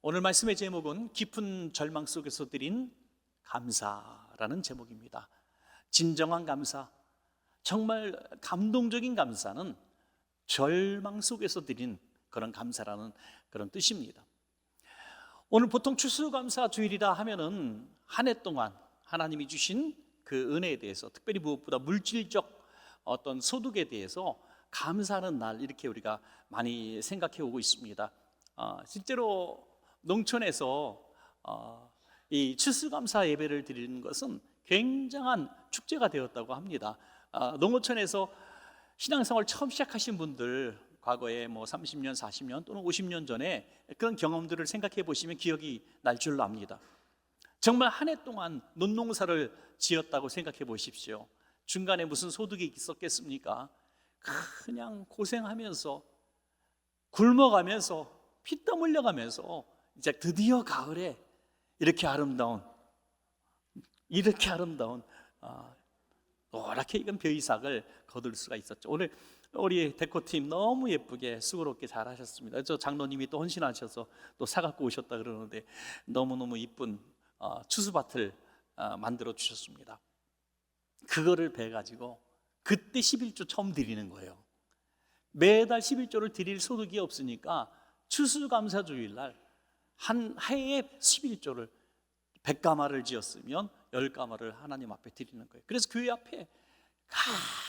오늘 말씀의 제목은 깊은 절망 속에서 드린 감사라는 제목입니다. 진정한 감사, 정말 감동적인 감사는 절망 속에서 드린 그런 감사라는 그런 뜻입니다. 오늘 보통 추수감사 주일이라 하면은 한 해 동안 하나님이 주신 그 은혜에 대해서, 특별히 무엇보다 물질적 어떤 소득에 대해서 감사하는 날, 이렇게 우리가 많이 생각해 오고 있습니다. 실제로 농촌에서 이 추수감사 예배를 드리는 것은 굉장한 축제가 되었다고 합니다. 농어촌에서 신앙생활 처음 시작하신 분들, 과거에 30년, 40년 또는 50년 전에 그런 경험들을 생각해 보시면 기억이 날 줄로 압니다. 정말 한 해 동안 논농사를 지었다고 생각해 보십시오. 중간에 무슨 소득이 있었겠습니까? 그냥 고생하면서, 굶어가면서, 피땀 흘려가면서 이제 드디어 가을에 이렇게 아름다운 노랗게 익은 벼이삭을 거둘 수가 있었죠. 오늘 우리 데코팀 너무 예쁘게 수고롭게 잘 하셨습니다. 저 장로님이 또 헌신하셔서 또 사갖고 오셨다 그러는데 너무너무 이쁜 추수밭을 만들어 주셨습니다. 그거를 베가지고 그때 11조 처음 드리는 거예요. 매달 11조를 드릴 소득이 없으니까 추수감사주일날 한 해에 11조를 100가마를 지었으면 10가마를 하나님 앞에 드리는 거예요. 그래서 교회 앞에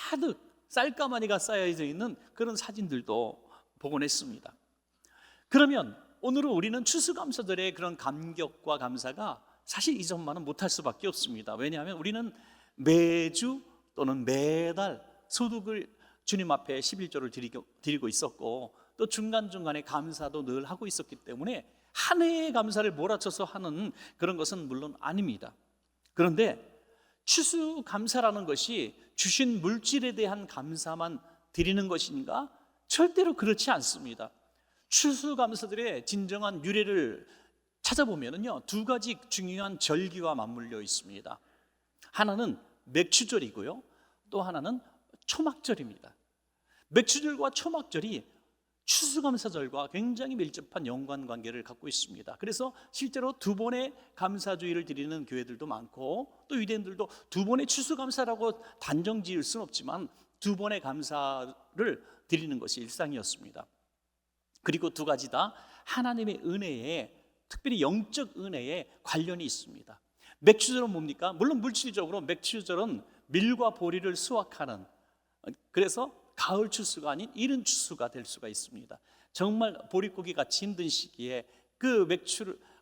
가득 쌀가마니가 쌓여져 있는 그런 사진들도 보곤 했습니다. 그러면 오늘은 우리는 추수감사절의 그런 감격과 감사가 사실 이전만은 못할 수밖에 없습니다. 왜냐하면 우리는 매주 또는 매달 소득을 주님 앞에 11조를 드리고 있었고, 또 중간중간에 감사도 늘 하고 있었기 때문에 한 해의 감사를 몰아쳐서 하는 그런 것은 물론 아닙니다. 그런데 추수감사라는 것이 주신 물질에 대한 감사만 드리는 것인가? 절대로 그렇지 않습니다. 추수감사들의 진정한 유래를 찾아보면요, 두 가지 중요한 절기와 맞물려 있습니다. 하나는 맥추절이고요, 또 하나는 초막절입니다. 맥추절과 초막절이 추수감사절과 굉장히 밀접한 연관관계를 갖고 있습니다. 그래서 실제로 두 번의 감사주일을 드리는 교회들도 많고, 또 유대인들도 두 번의 추수감사라고 단정 지을 수는 없지만 두 번의 감사를 드리는 것이 일상이었습니다. 그리고 두 가지 다 하나님의 은혜에, 특별히 영적 은혜에 관련이 있습니다. 맥추절은 뭡니까? 물론 물질적으로 맥추절은 밀과 보리를 수확하는, 그래서 가을 추수가 아닌 이른 추수가 될 수가 있습니다. 정말 보릿고기 같이 힘든 시기에 그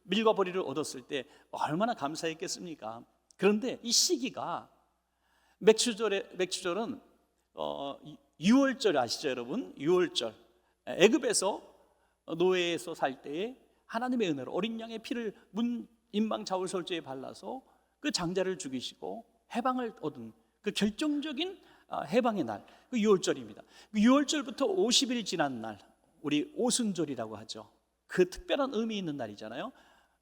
밀과 보리를 얻었을 때 얼마나 감사했겠습니까? 그런데 이 시기가, 맥추절은 6월절 아시죠 여러분? 6월절, 애굽에서 노예에서 살 때에 하나님의 은혜로 어린 양의 피를 인방 자울설주에 발라서 그 장자를 죽이시고 해방을 얻은 그 결정적인 해방의 날, 그 6월절입니다. 그 6월절부터 50일 지난 날, 우리 오순절이라고 하죠. 그 특별한 의미 있는 날이잖아요.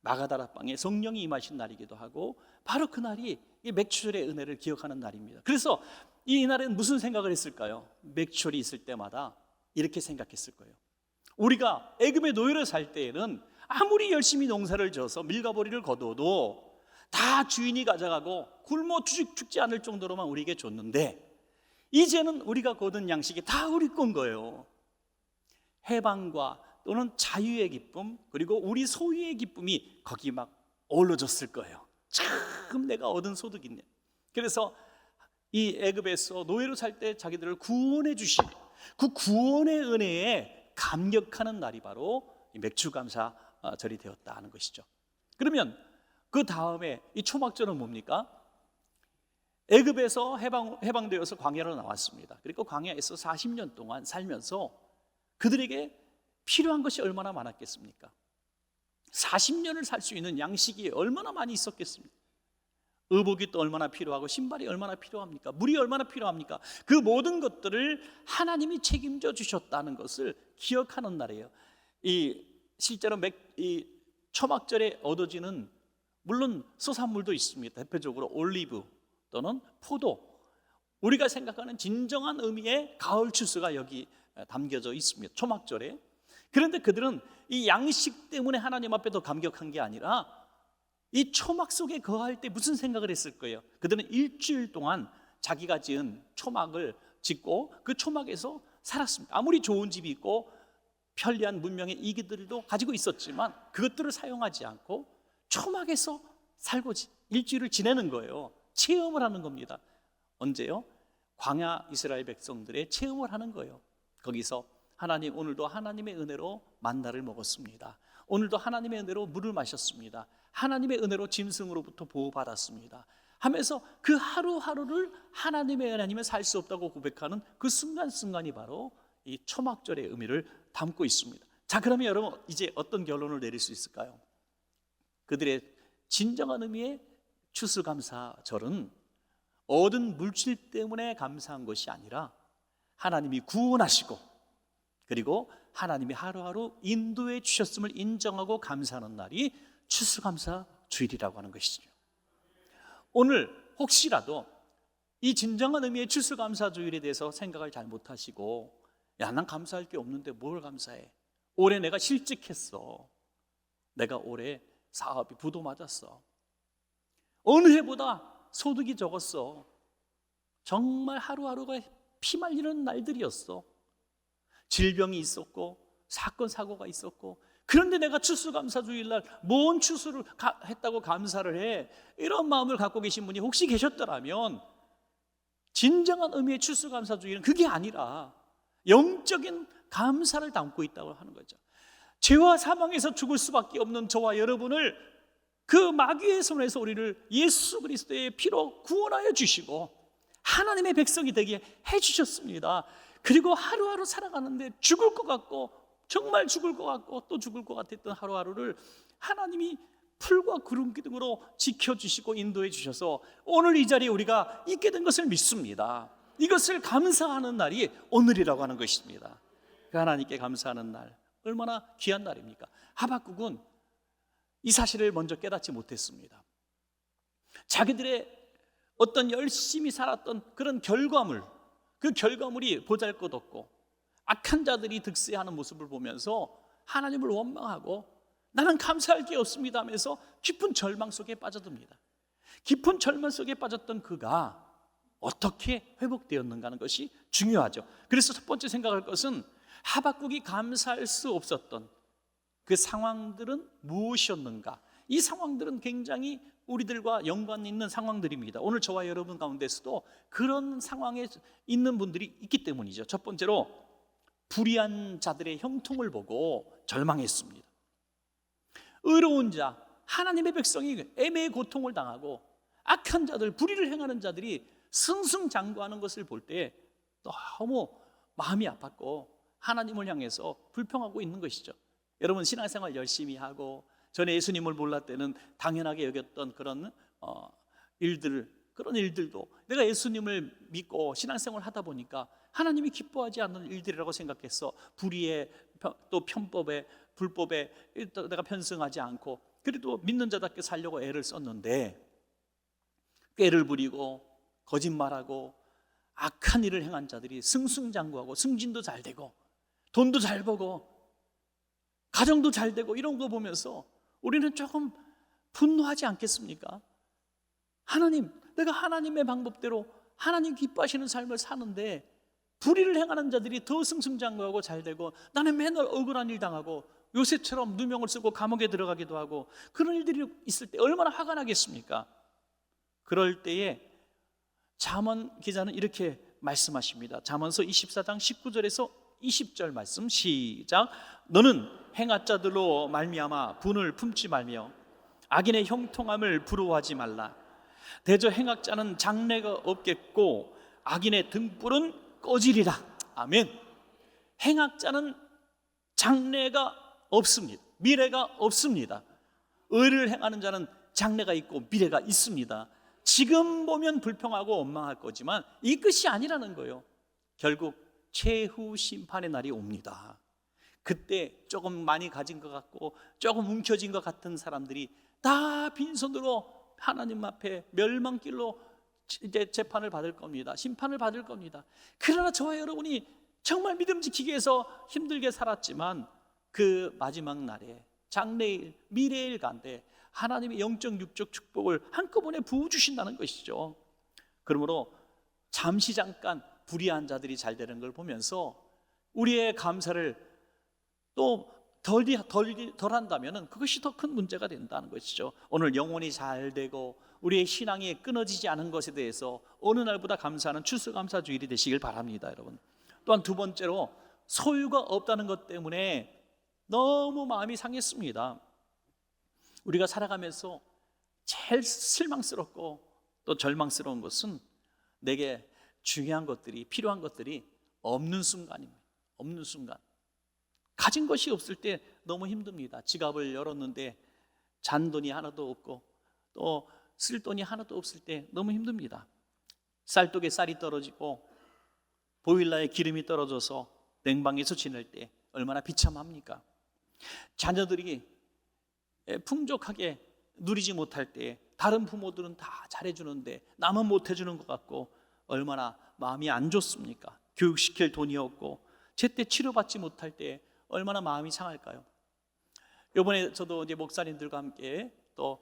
마가다락방에 성령이 임하신 날이기도 하고, 바로 그 날이 이 맥추절의 은혜를 기억하는 날입니다. 그래서 이 날엔 무슨 생각을 했을까요? 맥추절이 있을 때마다 이렇게 생각했을 거예요. 우리가 애굽의 노예로 살 때에는 아무리 열심히 농사를 져서 밀과 보리를 거둬도 다 주인이 가져가고 굶어 죽지 않을 정도로만 우리에게 줬는데, 이제는 우리가 거둔 양식이 다 우리 건 거예요. 해방과 또는 자유의 기쁨, 그리고 우리 소유의 기쁨이 거기 막 어우러졌을 거예요. 참 내가 얻은 소득이네. 그래서 이 애굽에서 노예로 살 때 자기들을 구원해 주신 그 구원의 은혜에 감격하는 날이 바로 이 맥추감사절이 되었다 하는 것이죠. 그러면 그 다음에 이 초막절은 뭡니까? 애굽에서 해방되어서 광야로 나왔습니다. 그리고 광야에서 40년 동안 살면서 그들에게 필요한 것이 얼마나 많았겠습니까? 40년을 살 수 있는 양식이 얼마나 많이 있었겠습니까? 의복이 또 얼마나 필요하고, 신발이 얼마나 필요합니까? 물이 얼마나 필요합니까? 그 모든 것들을 하나님이 책임져 주셨다는 것을 기억하는 날이에요. 실제로 이 초막절에 얻어지는, 물론 소산물도 있습니다. 대표적으로 올리브 또는 포도, 우리가 생각하는 진정한 의미의 가을 추수가 여기 담겨져 있습니다. 초막절에. 그런데 그들은 이 양식 때문에 하나님 앞에 더 감격한 게 아니라 이 초막 속에 거할 때 무슨 생각을 했을 거예요? 그들은 일주일 동안 자기가 지은 초막을 짓고 그 초막에서 살았습니다. 아무리 좋은 집이 있고 편리한 문명의 이기들도 가지고 있었지만 그것들을 사용하지 않고 초막에서 살고 일주일을 지내는 거예요. 체험을 하는 겁니다. 언제요? 광야 이스라엘 백성들의 체험을 하는 거예요. 거기서 하나님, 오늘도 하나님의 은혜로 만나를 먹었습니다. 오늘도 하나님의 은혜로 물을 마셨습니다. 하나님의 은혜로 짐승으로부터 보호받았습니다 하면서 그 하루하루를 하나님의 은혜 아니면 살 수 없다고 고백하는 그 순간순간이 바로 이 초막절의 의미를 담고 있습니다. 자, 그러면 여러분 이제 어떤 결론을 내릴 수 있을까요? 그들의 진정한 의미의 추수감사절은 얻은 물질 때문에 감사한 것이 아니라 하나님이 구원하시고 그리고 하나님이 하루하루 인도해 주셨음을 인정하고 감사하는 날이 추수감사 주일이라고 하는 것이죠. 오늘 혹시라도 이 진정한 의미의 추수감사 주일에 대해서 생각을 잘 못하시고 야, 난 감사할 게 없는데 뭘 감사해? 올해 내가 실직했어. 내가 올해 사업이 부도 맞았어. 어느 해보다 소득이 적었어. 정말 하루하루가 피 말리는 날들이었어. 질병이 있었고 사건 사고가 있었고 그런데 내가 추수감사주일날 뭔 추수를 했다고 감사를 해? 이런 마음을 갖고 계신 분이 혹시 계셨더라면 진정한 의미의 추수감사주일은 그게 아니라 영적인 감사를 담고 있다고 하는 거죠. 죄와 사망에서 죽을 수밖에 없는 저와 여러분을 그 마귀의 손에서 우리를 예수 그리스도의 피로 구원하여 주시고 하나님의 백성이 되게 해주셨습니다. 그리고 하루하루 살아가는데 죽을 것 같고 정말 죽을 것 같고 또 죽을 것 같았던 하루하루를 하나님이 풀과 구름 기둥으로 지켜주시고 인도해 주셔서 오늘 이 자리에 우리가 있게 된 것을 믿습니다. 이것을 감사하는 날이 오늘이라고 하는 것입니다. 그 하나님께 감사하는 날, 얼마나 귀한 날입니까? 하박국은 이 사실을 먼저 깨닫지 못했습니다. 자기들의 어떤 열심히 살았던 그런 결과물, 그 결과물이 보잘것없고 악한 자들이 득세하는 모습을 보면서 하나님을 원망하고 나는 감사할 게 없습니다 하면서 깊은 절망 속에 빠져듭니다. 깊은 절망 속에 빠졌던 그가 어떻게 회복되었는가 하는 것이 중요하죠. 그래서 첫 번째 생각할 것은 하박국이 감사할 수 없었던 그 상황들은 무엇이었는가? 이 상황들은 굉장히 우리들과 연관 있는 상황들입니다. 오늘 저와 여러분 가운데서도 그런 상황에 있는 분들이 있기 때문이죠. 첫 번째로 불의한 자들의 형통을 보고 절망했습니다. 의로운 자, 하나님의 백성이 애매의 고통을 당하고 악한 자들, 불의를 행하는 자들이 승승장구하는 것을 볼 때 너무 마음이 아팠고 하나님을 향해서 불평하고 있는 것이죠. 여러분 신앙생활 열심히 하고 전에 예수님을 몰랐을 때는 당연하게 여겼던 그런 그런 일들도 내가 예수님을 믿고 신앙생활을 하다 보니까 하나님이 기뻐하지 않는 일들이라고 생각해서 불의에 또 편법에 불법에 내가 편승하지 않고 그래도 믿는 자답게 살려고 애를 썼는데 꾀를 부리고 거짓말하고 악한 일을 행한 자들이 승승장구하고 승진도 잘 되고 돈도 잘 벌고 가정도 잘 되고 이런 거 보면서 우리는 조금 분노하지 않겠습니까? 하나님, 내가 하나님의 방법대로 하나님 기뻐하시는 삶을 사는데 불의를 행하는 자들이 더 승승장구하고 잘 되고 나는 맨날 억울한 일 당하고 요새처럼 누명을 쓰고 감옥에 들어가기도 하고 그런 일들이 있을 때 얼마나 화가 나겠습니까? 그럴 때에 잠언 기자는 이렇게 말씀하십니다. 잠언서 24장 19절에서 20절 말씀 시작. 너는 행악자들로 말미암아 분을 품지 말며 악인의 형통함을 부러워하지 말라. 대저 행악자는 장래가 없겠고 악인의 등불은 꺼지리라. 아멘. 행악자는 장래가 없습니다. 미래가 없습니다. 의를 행하는 자는 장래가 있고 미래가 있습니다. 지금 보면 불평하고 원망할 거지만 이 끝이 아니라는 거예요. 결국 최후 심판의 날이 옵니다. 그때 조금 많이 가진 것 같고 조금 움켜진 것 같은 사람들이 다 빈손으로 하나님 앞에 멸망길로 이제 재판을 받을 겁니다. 심판을 받을 겁니다. 그러나 저와 여러분이 정말 믿음지키기 위해서 힘들게 살았지만 그 마지막 날에 장래일, 미래일 간데 하나님의 영적 육적 축복을 한꺼번에 부어주신다는 것이죠. 그러므로 잠시 잠깐 불의한 자들이 잘 되는 걸 보면서 우리의 감사를 또 덜 한다면 그것이 더 큰 문제가 된다는 것이죠. 오늘 영혼이 잘 되고 우리의 신앙이 끊어지지 않은 것에 대해서 어느 날보다 감사하는 추수감사주일이 되시길 바랍니다, 여러분. 또한 두 번째로 소유가 없다는 것 때문에 너무 마음이 상했습니다. 우리가 살아가면서 제일 실망스럽고 또 절망스러운 것은 내게 중요한 것들이, 필요한 것들이 없는 순간입니다. 없는 순간. 가진 것이 없을 때 너무 힘듭니다. 지갑을 열었는데 잔돈이 하나도 없고 또 쓸 돈이 하나도 없을 때 너무 힘듭니다. 쌀독에 쌀이 떨어지고 보일러에 기름이 떨어져서 냉방에서 지낼 때 얼마나 비참합니까? 자녀들이 풍족하게 누리지 못할 때 다른 부모들은 다 잘해주는데 나만 못해주는 것 같고 얼마나 마음이 안 좋습니까? 교육시킬 돈이 없고 제때 치료받지 못할 때 얼마나 마음이 상할까요? 이번에 저도 이제 목사님들과 함께 또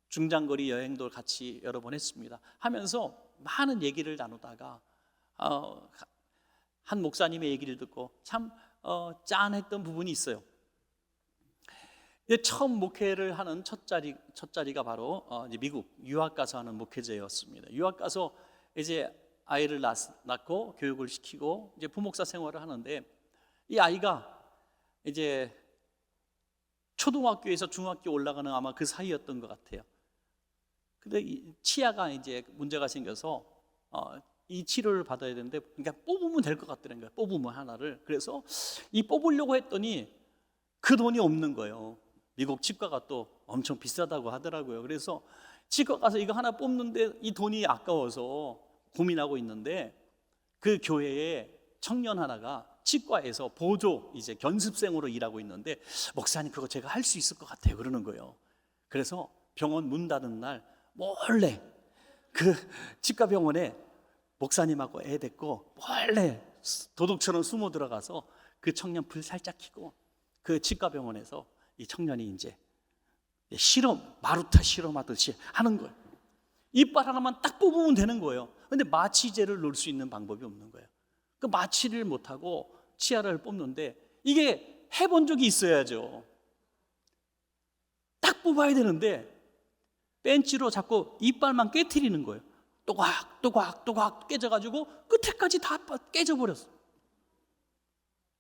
중장거리 여행도 같이 여러 번 했습니다. 하면서 많은 얘기를 나누다가 한 목사님의 얘기를 듣고 참 짠했던 부분이 있어요. 처음 목회를 하는 첫 자리가 바로 이제 미국 유학 가서 하는 목회자였습니다. 유학 가서 이제 아이를 낳고 교육을 시키고 이제 부목사 생활을 하는데 이 아이가 이제 초등학교에서 중학교 올라가는 아마 그 사이였던 것 같아요. 근데 이 치아가 이제 문제가 생겨서 이 치료를 받아야 되는데 그러니까 뽑으면 될 것 같더라는 거예요. 뽑으면 하나를. 그래서 이 뽑으려고 했더니 그 돈이 없는 거예요. 미국 치과가 또 엄청 비싸다고 하더라고요. 그래서 치과 가서 이거 하나 뽑는데 이 돈이 아까워서 고민하고 있는데 그 교회에 청년 하나가 치과에서 보조 이제 견습생으로 일하고 있는데 목사님 그거 제가 할 수 있을 것 같아요 그러는 거예요. 그래서 병원 문 닫은 날 몰래 그 치과 병원에 목사님하고 애 데리고 몰래 도둑처럼 숨어 들어가서 그 청년 불 살짝 켜고 그 치과 병원에서 이 청년이 이제 마루타 실험하듯이 하는 거예요. 이빨 하나만 딱 뽑으면 되는 거예요. 근데 마취제를 넣을 수 있는 방법이 없는 거예요. 그 마취를 못하고 치아를 뽑는데 이게 해본 적이 있어야죠. 딱 뽑아야 되는데 벤치로 자꾸 이빨만 깨트리는 거예요. 또각 깨져가지고 끝에까지 다 깨져버렸어.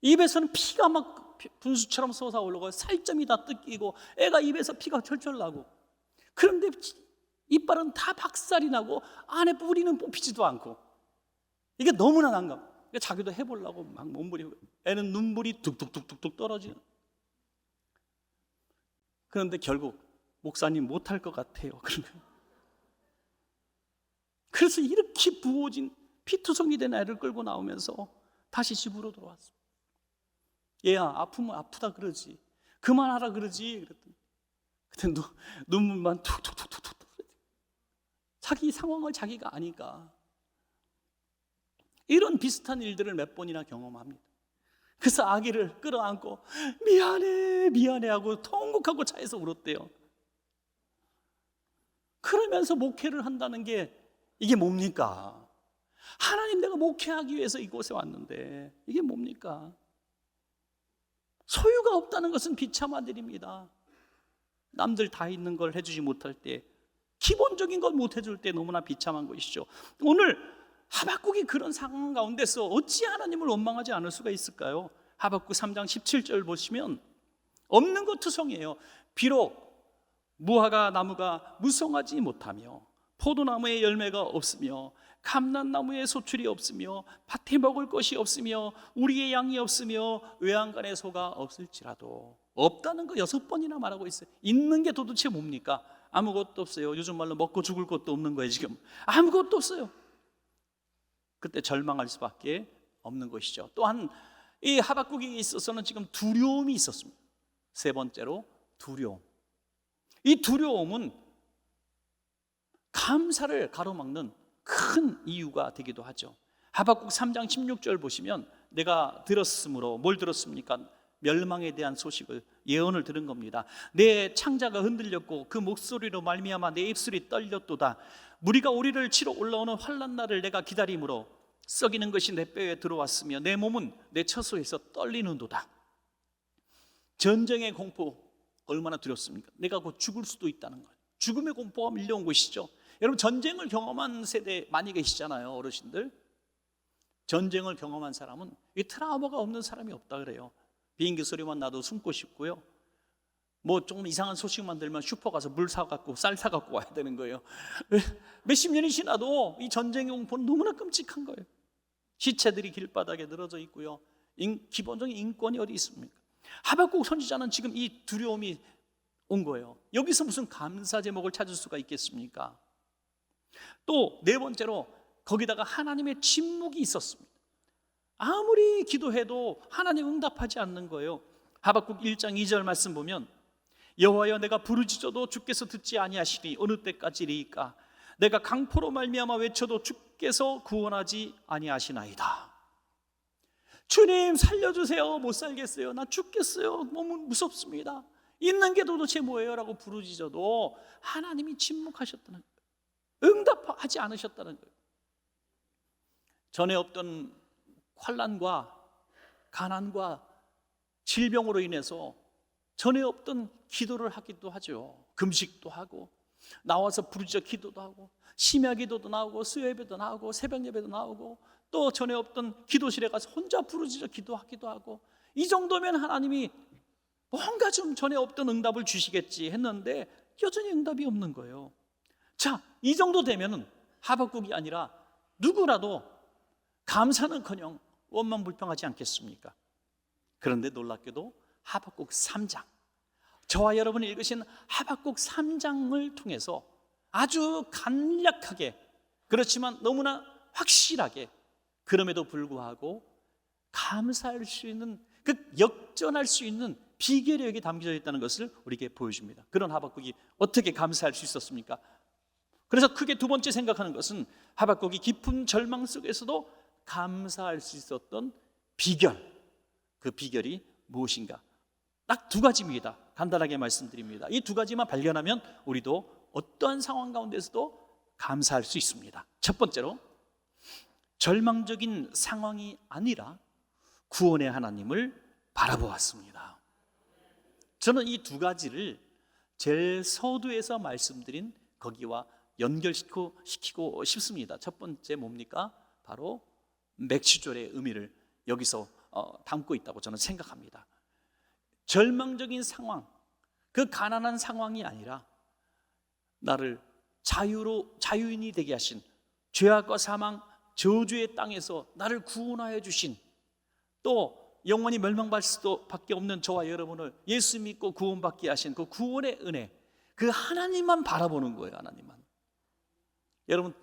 입에서는 피가 막 분수처럼 솟아오르고 살점이 다 뜯기고 애가 입에서 피가 철철 나고 그런데 이빨은 다 박살이 나고 안에 뿌리는 뽑히지도 않고 이게 너무나 난감. 자기도 해보려고 막 몸부리고 애는 눈물이 뚝뚝뚝뚝 떨어지는. 그런데 결국 목사님 못할 것 같아요. 그래서 이렇게 부어진 피투성이 된 애를 끌고 나오면서 다시 집으로 돌아왔습니다. 얘야 아프면 아프다 그러지 그만하라 그러지 그랬더니 그때 눈물만 툭툭툭툭 자기 상황을 자기가 아니까. 이런 비슷한 일들을 몇 번이나 경험합니다. 그래서 아기를 끌어안고 미안해 하고 통곡하고 차에서 울었대요. 그러면서 목회를 한다는 게 이게 뭡니까? 하나님 내가 목회하기 위해서 이곳에 왔는데 이게 뭡니까? 소유가 없다는 것은 비참한 일입니다. 남들 다 있는 걸 해주지 못할 때 기본적인 걸 못 해줄 때 너무나 비참한 것이죠. 오늘 하박국이 그런 상황 가운데서 어찌 하나님을 원망하지 않을 수가 있을까요? 하박국 3장 17절 보시면 없는 것 투성이에요. 비록 무화과 나무가 무성하지 못하며 포도나무에 열매가 없으며 감람나무에 소출이 없으며 밭에 먹을 것이 없으며 우리의 양이 없으며 외양간에 소가 없을지라도 없다는 거 6번이나 말하고 있어요. 있는 게 도대체 뭡니까? 아무것도 없어요. 요즘 말로 먹고 죽을 것도 없는 거예요. 지금 아무것도 없어요. 그때 절망할 수밖에 없는 것이죠. 또한 이 하박국에 있어서는 지금 두려움이 있었습니다. 세 번째로 두려움. 이 두려움은 감사를 가로막는 큰 이유가 되기도 하죠. 하박국 3장 16절 보시면 내가 들었으므로 뭘 들었습니까? 멸망에 대한 소식을, 예언을 들은 겁니다. 내 창자가 흔들렸고 그 목소리로 말미암아 내 입술이 떨렸도다. 무리가 우리를 치러 올라오는 환난 날을 내가 기다림으로 썩이는 것이 내 뼈에 들어왔으며 내 몸은 내 처소에서 떨리는도다. 전쟁의 공포 얼마나 두렵습니까? 내가 곧 죽을 수도 있다는 거예요. 죽음의 공포가 밀려온 것이죠. 여러분, 전쟁을 경험한 세대 많이 계시잖아요. 어르신들, 전쟁을 경험한 사람은 이 트라우마가 없는 사람이 없다 그래요. 비행기 소리만 나도 숨고 싶고요, 뭐 조금 이상한 소식만 들면 슈퍼 가서 물 사갖고 쌀 사갖고 와야 되는 거예요. 몇십 년이 지나도 이 전쟁의 공포는 너무나 끔찍한 거예요. 시체들이 길바닥에 늘어져 있고요, 기본적인 인권이 어디 있습니까? 하박국 선지자는 지금 이 두려움이 온 거예요. 여기서 무슨 감사 제목을 찾을 수가 있겠습니까? 또 네 번째로 거기다가 하나님의 침묵이 있었습니다. 아무리 기도해도 하나님 응답하지 않는 거예요. 하박국 1장 2절 말씀 보면, 여호와여, 내가 부르짖어도 주께서 듣지 아니하시니 어느 때까지리이까? 내가 강포로 말미암아 외쳐도 주께서 구원하지 아니하시나이다. 주님 살려주세요. 못 살겠어요. 나 죽겠어요. 너무 무섭습니다. 있는 게 도대체 뭐예요? 라고 부르짖어도 하나님이 침묵하셨다는 거예요. 응답하지 않으셨다는 거예요. 전에 없던 환난과 가난과 질병으로 인해서 전에 없던 기도를 하기도 하죠. 금식도 하고 나와서 부르짖어 기도도 하고 심야 기도도 나오고 수요예배도 나오고 새벽 예배도 나오고 또 전에 없던 기도실에 가서 혼자 부르짖어 기도하기도 하고, 이 정도면 하나님이 뭔가 좀 전에 없던 응답을 주시겠지 했는데 여전히 응답이 없는 거예요. 자, 이 정도 되면은 하박국이 아니라 누구라도 감사는커녕 원망불평하지 않겠습니까? 그런데 놀랍게도 하박국 3장, 저와 여러분이 읽으신 하박국 3장을 통해서 아주 간략하게, 그렇지만 너무나 확실하게, 그럼에도 불구하고 감사할 수 있는, 그 역전할 수 있는 비결이 여기 담겨져 있다는 것을 우리에게 보여줍니다. 그런 하박국이 어떻게 감사할 수 있었습니까? 그래서 크게 두 번째 생각하는 것은 하박국이 깊은 절망 속에서도 감사할 수 있었던 비결, 그 비결이 무엇인가? 딱 두 가지입니다. 간단하게 말씀드립니다. 이 두 가지만 발견하면 우리도 어떠한 상황 가운데서도 감사할 수 있습니다. 첫 번째로, 절망적인 상황이 아니라 구원의 하나님을 바라보았습니다. 저는 이 두 가지를 제 서두에서 말씀드린 거기와 연결시키고 싶습니다. 첫 번째 뭡니까? 바로 맥시절의 의미를 여기서 담고 있다고 저는 생각합니다. 절망적인 상황, 그 가난한 상황이 아니라 나를 자유인이 되게 하신, 죄악과 사망, 저주의 땅에서 나를 구원하여 주신, 또 영원히 멸망받을 수밖에 없는 저와 여러분을 예수 믿고 구원받게 하신 그 구원의 은혜, 그 하나님만 바라보는 거예요. 하나님만. 여러분,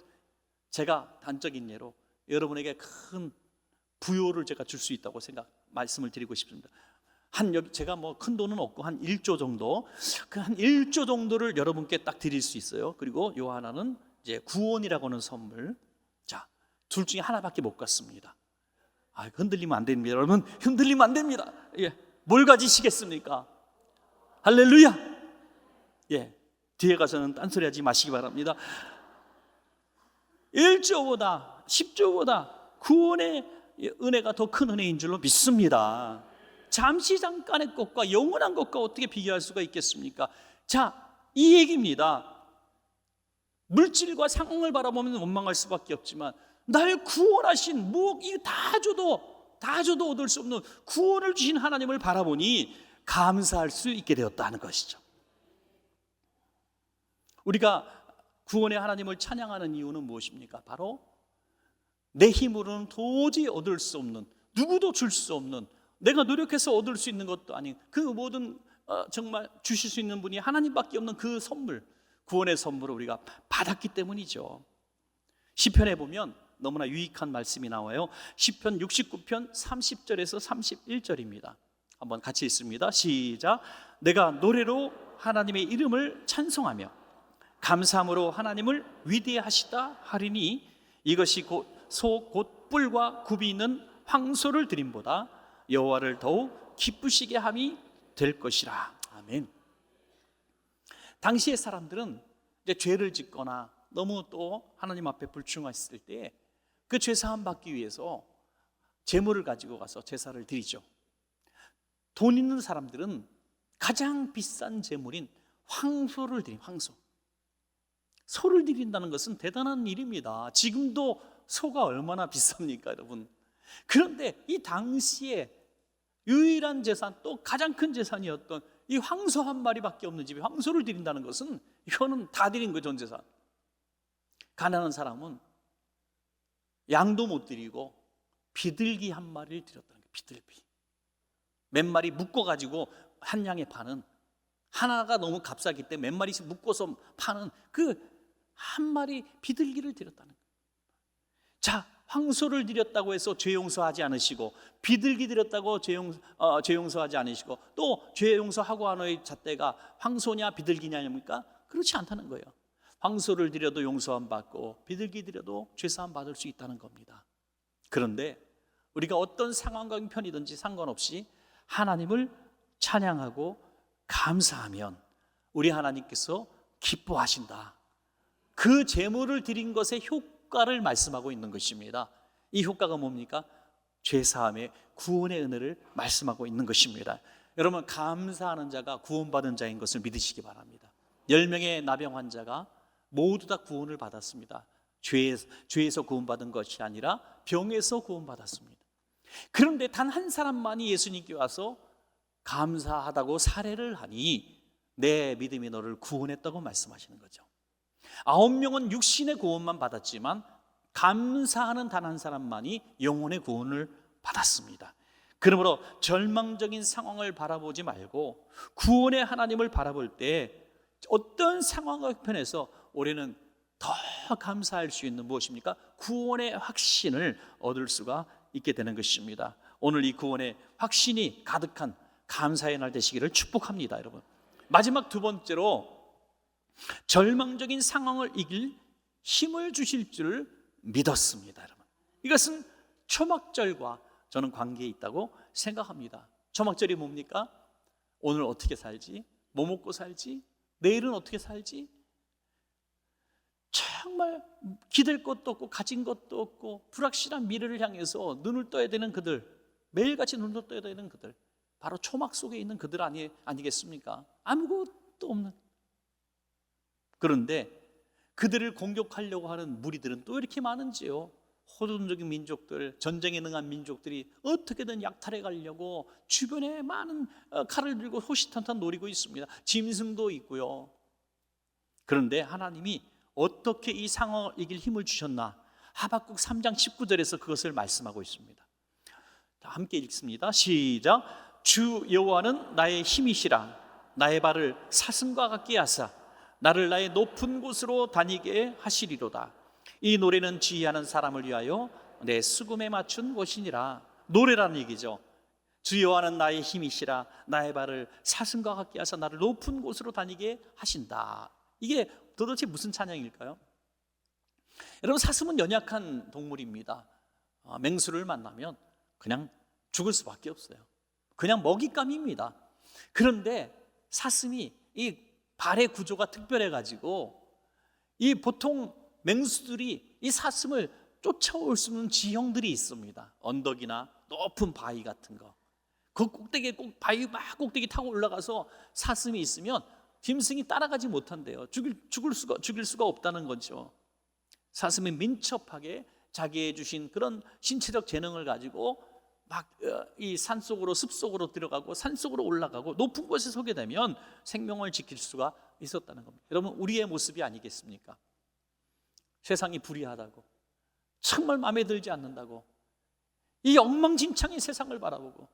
제가 단적인 예로 여러분에게 큰 부요를 제가 줄 수 있다고 말씀을 드리고 싶습니다. 제가 뭐 큰 돈은 없고 한 1조 정도, 그 한 1조 정도를 여러분께 딱 드릴 수 있어요. 그리고 요 하나는 이제 구원이라고 하는 선물. 자, 둘 중에 하나밖에 못 갖습니다. 흔들리면 안 됩니다. 여러분, 흔들리면 안 됩니다. 예, 뭘 가지시겠습니까? 할렐루야. 예, 뒤에 가서는 딴소리 하지 마시기 바랍니다. 1조보다 10조보다 구원의 은혜가 더 큰 은혜인 줄로 믿습니다. 잠시 잠깐의 것과 영원한 것과 어떻게 비교할 수가 있겠습니까? 자, 이 얘기입니다. 물질과 상황을 바라보면 원망할 수밖에 없지만 날 구원하신, 다 줘도 얻을 수 없는 구원을 주신 하나님을 바라보니 감사할 수 있게 되었다는 것이죠. 우리가 구원의 하나님을 찬양하는 이유는 무엇입니까? 바로 내 힘으로는 도저히 얻을 수 없는, 누구도 줄 수 없는, 내가 노력해서 얻을 수 있는 것도 아닌 그 모든 정말 주실 수 있는 분이 하나님밖에 없는 그 선물, 구원의 선물을 우리가 받았기 때문이죠. 시편에 보면 너무나 유익한 말씀이 나와요. 시편 69편 30절에서 31절입니다. 한번 같이 읽습니다. 시작. 내가 노래로 하나님의 이름을 찬송하며 감사함으로 하나님을 위대하시다 하리니 이것이 곧 소 곧 뿔과 굽이 있는 황소를 드림보다 여호와를 더욱 기쁘시게 함이 될 것이라. 아멘. 당시의 사람들은 이제 죄를 짓거나 너무 또 하나님 앞에 불충했을 때 그 죄 사함 받기 위해서 제물을 가지고 가서 제사를 드리죠. 돈 있는 사람들은 가장 비싼 제물인 황소를 드림. 황소. 소를 드린다는 것은 대단한 일입니다. 지금도 소가 얼마나 비쌉니까, 여러분? 그런데 이 당시에 유일한 재산, 또 가장 큰 재산이었던 이 황소 한 마리밖에 없는 집에 황소를 드린다는 것은 이거는 다 드린 거, 전 재산. 가난한 사람은 양도 못 드리고 비둘기 한 마리를 드렸다는 거예요. 비둘기 몇 마리 묶어가지고 한 양의 반은, 하나가 너무 값싸기 때문에 몇 마리씩 묶어서 파는 그 한 마리 비둘기를 드렸다는 거예요. 자, 황소를 드렸다고 해서 죄 용서하지 않으시고, 비둘기 드렸다고 죄 용서하지 않으시고, 또 죄 용서하고 하노의 잣대가 황소냐 비둘기냐입니까? 그렇지 않다는 거예요. 황소를 드려도 용서함 받고 비둘기 드려도 죄사함 받을 수 있다는 겁니다. 그런데 우리가 어떤 상황과 형편이든지 상관없이 하나님을 찬양하고 감사하면 우리 하나님께서 기뻐하신다. 그 제물을 드린 것의 효과를 말씀하고 있는 것입니다. 이 효과가 뭡니까? 죄사함의 구원의 은혜를 말씀하고 있는 것입니다. 여러분, 감사하는 자가 구원받은 자인 것을 믿으시기 바랍니다. 10명의 나병 환자가 모두 다 구원을 받았습니다. 죄에서 구원받은 것이 아니라 병에서 구원받았습니다. 그런데 단 한 사람만이 예수님께 와서 감사하다고 살해를 하니 내 믿음이 너를 구원했다고 말씀하시는 거죠. 9명은 육신의 구원만 받았지만 감사하는 단 한 사람만이 영혼의 구원을 받았습니다. 그러므로 절망적인 상황을 바라보지 말고 구원의 하나님을 바라볼 때 어떤 상황과 형편에서 우리는 더 감사할 수 있는 무엇입니까? 구원의 확신을 얻을 수가 있게 되는 것입니다. 오늘 이 구원의 확신이 가득한 감사의 날 되시기를 축복합니다, 여러분. 마지막 두 번째로, 절망적인 상황을 이길 힘을 주실 줄 믿었습니다, 여러분. 이것은 초막절과 저는 관계에 있다고 생각합니다. 초막절이 뭡니까? 오늘 어떻게 살지? 뭐 먹고 살지? 내일은 어떻게 살지? 정말 기댈 것도 없고 가진 것도 없고 불확실한 미래를 향해서 눈을 떠야 되는 그들, 매일같이 눈을 떠야 되는 그들, 바로 초막 속에 있는 그들 아니겠습니까? 아무것도 없는. 그런데 그들을 공격하려고 하는 무리들은 또 이렇게 많은지요. 호전적인 민족들, 전쟁에 능한 민족들이 어떻게든 약탈해 가려고 주변에 많은 칼을 들고 호시탄탄 노리고 있습니다. 짐승도 있고요. 그런데 하나님이 어떻게 이 상황을 이길 힘을 주셨나? 하박국 3장 19절에서 그것을 말씀하고 있습니다. 함께 읽습니다. 시작. 주 여호와는 나의 힘이시라. 나의 발을 사슴과 같게 하사 나를 나의 높은 곳으로 다니게 하시리로다. 이 노래는 지휘하는 사람을 위하여 내 수금에 맞춘 것이니라. 노래라는 얘기죠. 주 여호와는 나의 힘이시라. 나의 발을 사슴과 같게 하사 나를 높은 곳으로 다니게 하신다. 이게 도대체 무슨 찬양일까요? 여러분, 사슴은 연약한 동물입니다. 맹수를 만나면 그냥 죽을 수밖에 없어요. 그냥 먹잇감입니다. 그런데 사슴이 이 발의 구조가 특별해가지고 이 보통 맹수들이 이 사슴을 쫓아올 수 있는 지형들이 있습니다. 언덕이나 높은 바위 같은 거, 그 꼭대기에 바위 막 꼭대기 타고 올라가서 사슴이 있으면 짐승이 따라가지 못한대요. 죽일 수가 없다는 거죠. 사슴이 민첩하게 자기의 주신 그런 신체적 재능을 가지고 막 이 산속으로 숲속으로 들어가고 산속으로 올라가고 높은 곳에 서게 되면 생명을 지킬 수가 있었다는 겁니다. 여러분, 우리의 모습이 아니겠습니까? 세상이 불의하다고, 정말 마음에 들지 않는다고, 이 엉망진창의 세상을 바라보고,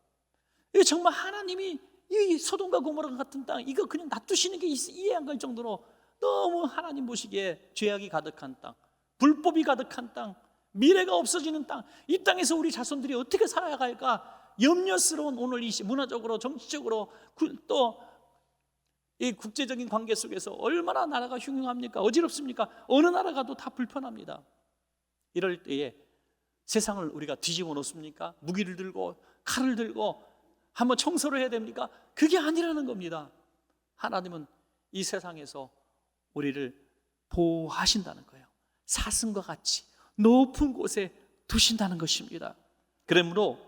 이 정말 하나님이 이 소돔과 고모라 같은 땅, 이거 그냥 놔두시는 게 이해 안 갈 정도로 너무 하나님 보시기에 죄악이 가득한 땅, 불법이 가득한 땅, 미래가 없어지는 땅, 이 땅에서 우리 자손들이 어떻게 살아갈까 염려스러운 오늘 이 문화적으로, 정치적으로, 또 이 국제적인 관계 속에서 얼마나 나라가 흉흉합니까? 어지럽습니까? 어느 나라 가도 다 불편합니다. 이럴 때에 세상을 우리가 뒤집어 놓습니까? 무기를 들고 칼을 들고 한번 청소를 해야 됩니까? 그게 아니라는 겁니다. 하나님은 이 세상에서 우리를 보호하신다는 거예요. 사슴과 같이 높은 곳에 두신다는 것입니다. 그러므로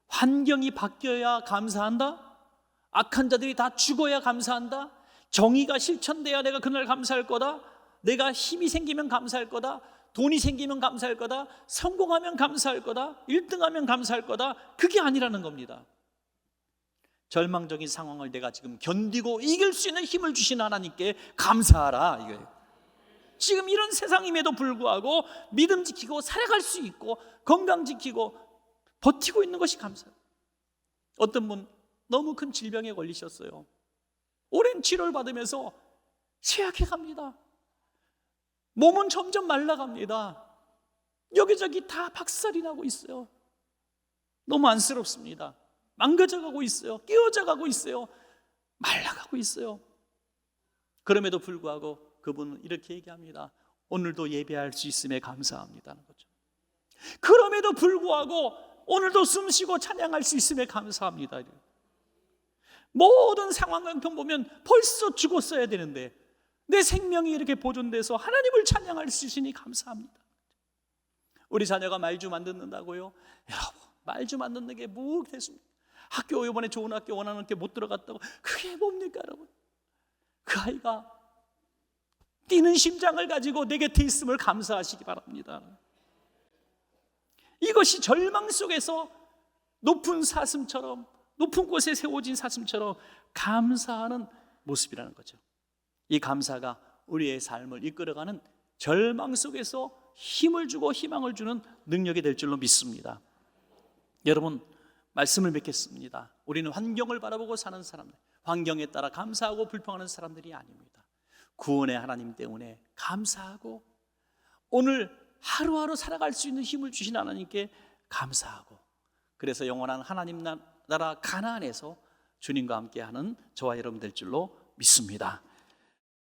환경이 바뀌어야 감사한다? 악한 자들이 다 죽어야 감사한다? 정의가 실천돼야 내가 그날 감사할 거다? 내가 힘이 생기면 감사할 거다? 돈이 생기면 감사할 거다? 성공하면 감사할 거다? 1등하면 감사할 거다? 그게 아니라는 겁니다. 절망적인 상황을 내가 지금 견디고 이길 수 있는 힘을 주신 하나님께 감사하라 이거예요. 지금 이런 세상임에도 불구하고 믿음 지키고 살아갈 수 있고 건강 지키고 버티고 있는 것이 감사해요. 어떤 분 너무 큰 질병에 걸리셨어요. 오랜 치료를 받으면서 쇠약해 갑니다. 몸은 점점 말라갑니다. 여기저기 다 박살이 나고 있어요. 너무 안쓰럽습니다. 망가져가고 있어요. 끼어져가고 있어요. 말라가고 있어요. 그럼에도 불구하고 그분은 이렇게 얘기합니다. 오늘도 예배할 수 있음에 감사합니다는 거죠. 그럼에도 불구하고 오늘도 숨쉬고 찬양할 수 있음에 감사합니다. 모든 상황 형편 보면 벌써 죽었어야 되는데 내 생명이 이렇게 보존돼서 하나님을 찬양할 수 있으니 감사합니다. 우리 자녀가 말 좀 안 듣는다고요? 여러분, 말 좀 안 듣는 게 뭐 됐습니까? 학교 이번에 좋은 학교 원하는 학교 못 들어갔다고 그게 뭡니까 여러분? 그 아이가 뛰는 심장을 가지고 내 곁에 있음을 감사하시기 바랍니다. 이것이 절망 속에서 높은 사슴처럼 높은 곳에 세워진 사슴처럼 감사하는 모습이라는 거죠. 이 감사가 우리의 삶을 이끌어가는 절망 속에서 힘을 주고 희망을 주는 능력이 될 줄로 믿습니다. 여러분, 말씀을 맺겠습니다. 우리는 환경을 바라보고 사는 사람들, 환경에 따라 감사하고 불평하는 사람들이 아닙니다. 구원의 하나님 때문에 감사하고 오늘 하루하루 살아갈 수 있는 힘을 주신 하나님께 감사하고, 그래서 영원한 하나님 나라 가나안에서 주님과 함께하는 저와 여러분 될 줄로 믿습니다.